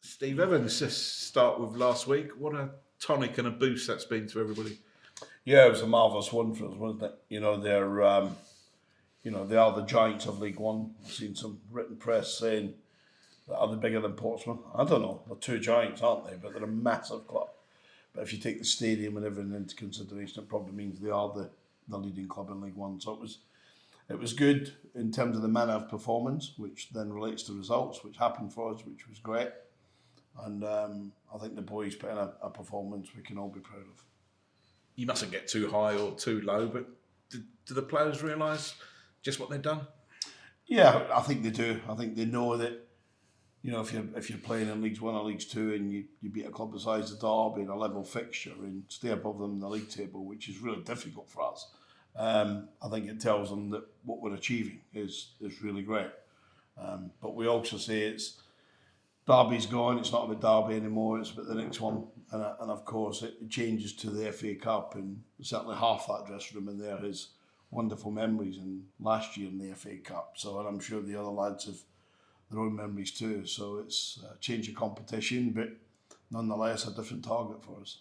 Steve Evans, let's start with last week. What a tonic and a boost that's been to everybody. Yeah, it was a marvellous one for us, wasn't it? They are the giants of League One. I've seen some written press saying that are they bigger than Portsmouth? I don't know. They're two giants, aren't they? But they're a massive club. But if you take the stadium and everything into consideration, it probably means they are the leading club in League One. So it was good in terms of the manner of performance, which then relates to results, which happened for us, which was great. And I think the boys put in a performance we can all be proud of. You mustn't get too high or too low, but do the players realise just what they've done? Yeah, I think they do. I think they know that, if you're playing in Leagues 1 or Leagues 2 and you beat a club the size of Derby in a level fixture and stay above them in the league table, which is really difficult for us, I think it tells them that what we're achieving is really great. But we also say Derby's gone, it's not about Derby anymore, it's about the next one. And of course, it changes to the FA Cup, and certainly half that dressing room in there has wonderful memories in last year in the FA Cup. So, and I'm sure the other lads have their own memories too. So it's a change of competition, but nonetheless a different target for us.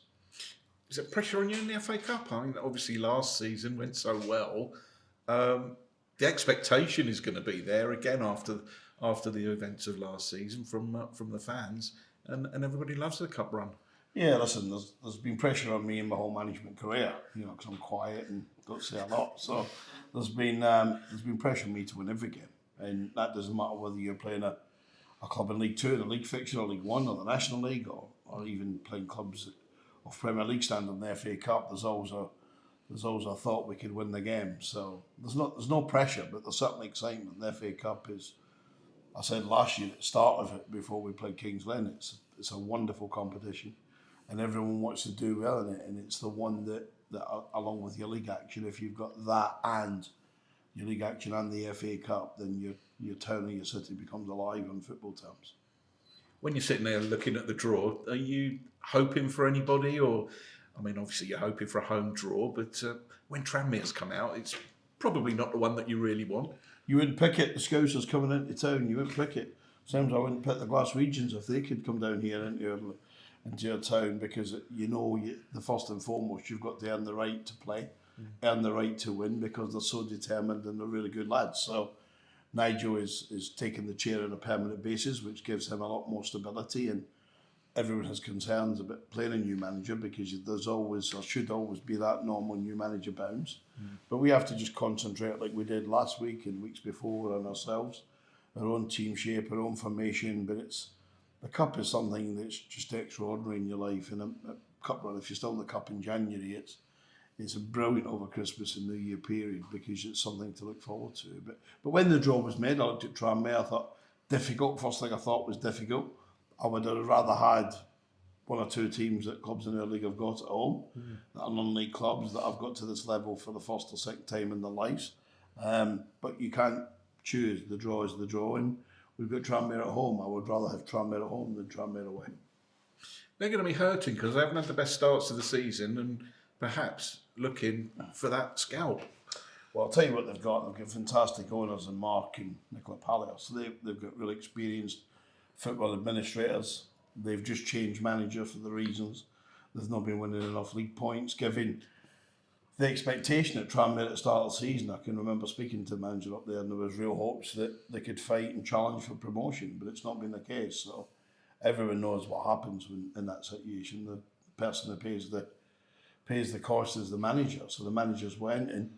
Is there pressure on you in the FA Cup? I mean, obviously last season went so well. The expectation is going to be there again after the events of last season from the fans, and everybody loves the cup run. Yeah, listen, there's been pressure on me in my whole management career, because I'm quiet and don't say a lot. So there's been pressure on me to win every game, and that doesn't matter whether you're playing a club in League Two, the league fixture, or League One, or the National League, or even playing clubs of Premier League standard in the FA Cup. There's always a thought we could win the game. So there's no pressure, but there's certainly excitement. The FA Cup is, I said last year at the start of it before we played Kings Lynn, it's a wonderful competition, and everyone wants to do well in it, and it's the one that along with your league action, if you've got that and your league action and the FA Cup, then your town or your city becomes alive on football terms. When you're sitting there looking at the draw, are you hoping for anybody, or I mean, obviously you're hoping for a home draw, but when Tranmere's come out, it's probably not the one that you really want. You wouldn't pick it. The Scousers coming into town, you wouldn't pick it. Same as I wouldn't pick the Glaswegians if they could come down here into your town, because the first and foremost you've got to earn the right to play, earn the right to win, because they're so determined and they're really good lads. So Nigel is taking the chair on a permanent basis, which gives him a lot more stability, and everyone has concerns about playing a new manager, because there's always, or should always be, that normal new manager bounce. But we have to just concentrate like we did last week and weeks before on ourselves, our own team shape, our own formation. But the cup is something that's just extraordinary in your life. And a cup run, if you're still in the cup in January, it's a brilliant over Christmas and New Year period, because it's something to look forward to. But when the draw was made, I looked at Tranmere, I thought, difficult. First thing I thought was difficult. I would have rather had one or two teams that clubs in our league have got at home, that are non-league clubs that have got to this level for the first or second time in their lives. But you can't choose. The draw is the draw, and we've got Tranmere at home. I would rather have Tranmere at home than Tranmere away. They're going to be hurting because they haven't had the best starts to the season, and perhaps looking for that scalp. Well, I'll tell you what they've got. They've got fantastic owners in Mark and Nicola Pallier. So they've got really experienced football administrators. They've just changed manager for the reasons they've not been winning enough league points, given the expectation at Tranmere at the start of the season. I can remember speaking to the manager up there, and there was real hopes that they could fight and challenge for promotion, but it's not been the case. So everyone knows what happens in that situation. The person that pays the cost is the manager. So the managers went and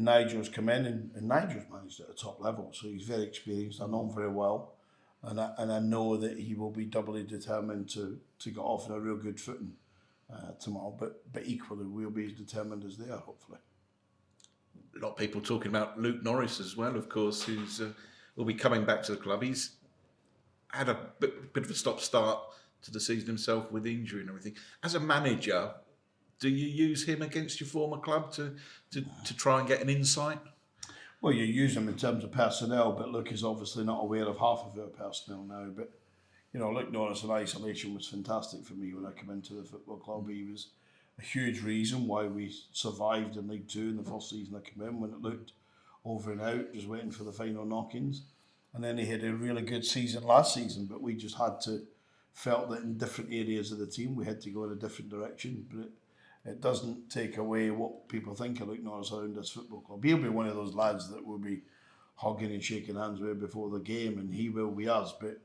Nigel's come in, and Nigel's managed at a top level. So he's very experienced. I know him very well. And I know that he will be doubly determined to get off on a real good footing tomorrow. But equally, we'll be as determined as they are, hopefully. A lot of people talking about Luke Norris as well, of course, who's will be coming back to the club. He's had a bit of a stop-start to the season himself with injury and everything. As a manager, do you use him against your former club to try and get an insight? Well, you use him in terms of personnel, but Luke is obviously not aware of half of our personnel now. But, Luke Norris in isolation was fantastic for me when I came into the football club. He was a huge reason why we survived in League Two in the first season I came in, when it looked over and out, just waiting for the final knock-ins. And then he had a really good season last season, but we just had to felt that in different areas of the team we had to go in a different direction, but it doesn't take away what people think of Luke Norris around this football club. He'll be one of those lads that will be hugging and shaking hands with before the game, and he will be us, but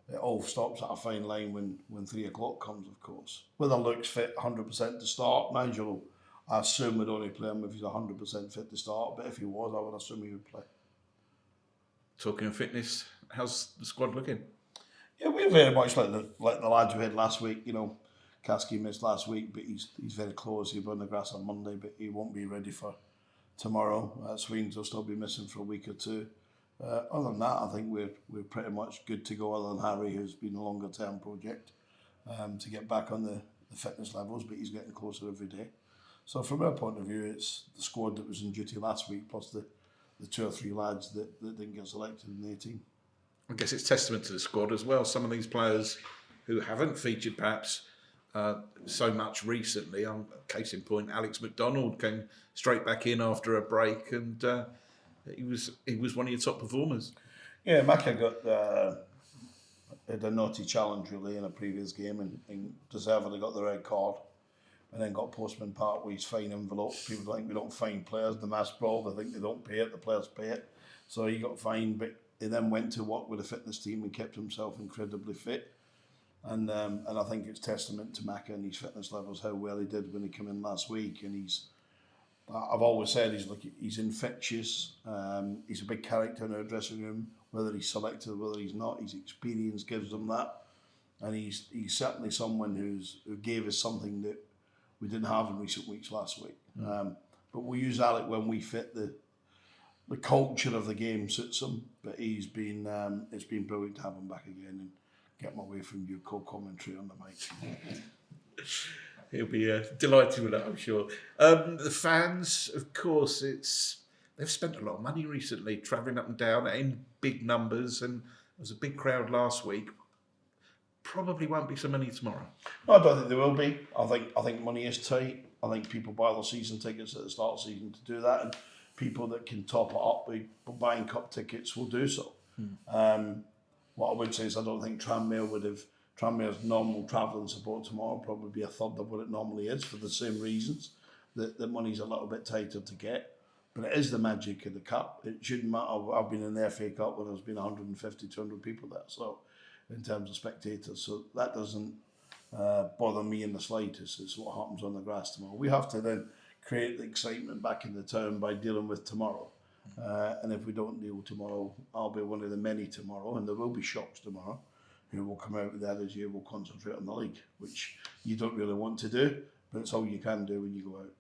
it all stops at a fine line when 3 o'clock comes, of course. Whether Luke's fit 100% to start, Nigel, I assume would only play him if he's 100% fit to start, but if he was, I would assume he would play. Talking of fitness, how's the squad looking? Yeah, we're very much like the lads we had last week. You know, Kasky missed last week, but he's very close. He'll be on the grass on Monday, but he won't be ready for tomorrow. Sweens will still be missing for a week or two. Other than that, I think we're pretty much good to go, other than Harry, who's been a longer term project to get back on the fitness levels, but he's getting closer every day. So from our point of view, it's the squad that was in duty last week, plus the 2 or 3 lads that didn't get selected in the 18. I guess it's testament to the squad as well. Some of these players who haven't featured perhaps so much recently, case in point, Alex McDonald came straight back in after a break, and he was one of your top performers. Yeah, Maka had a naughty challenge really in a previous game and deservedly got the red card, and then got Postman Park with his fine envelope. People think we don't fine players in the mass brawl. They think they don't pay it, the players pay it. So he got fined, but he then went to work with the fitness team and kept himself incredibly fit. And I think it's testament to Maka and his fitness levels, how well he did when he came in last week. And I've always said he's infectious. He's a big character in our dressing room, whether he's selected or whether he's not. His experience gives him that. And he's certainly someone who gave us something that we didn't have in recent weeks last week. But we use Alec when we fit the culture of the game suits him. But it's been brilliant to have him back again and get him away from your co-commentary on the mic. He'll be delighted with that, I'm sure. The fans, of course, they've spent a lot of money recently, travelling up and down in big numbers, and there was a big crowd last week. Probably won't be so many tomorrow. No, I don't think there will be. I think money is tight. I think people buy their season tickets at the start of the season to do that, and people that can top it up by buying cup tickets will do so. What I would say is I don't think Tranmere's normal travelling support tomorrow will probably be a third of what it normally is for the same reasons. That the money's a little bit tighter to get. But it is the magic of the cup. It shouldn't matter. I've been in the FA Cup when there's been 150, 200 people there. So in terms of spectators, so that doesn't bother me in the slightest. It's what happens on the grass tomorrow. We have to then create the excitement back in the town by dealing with tomorrow. And if we don't deal tomorrow, I'll be one of the many tomorrow, and there will be shocks tomorrow, who will come out with the energy and will concentrate on the league, which you don't really want to do, but it's all you can do when you go out.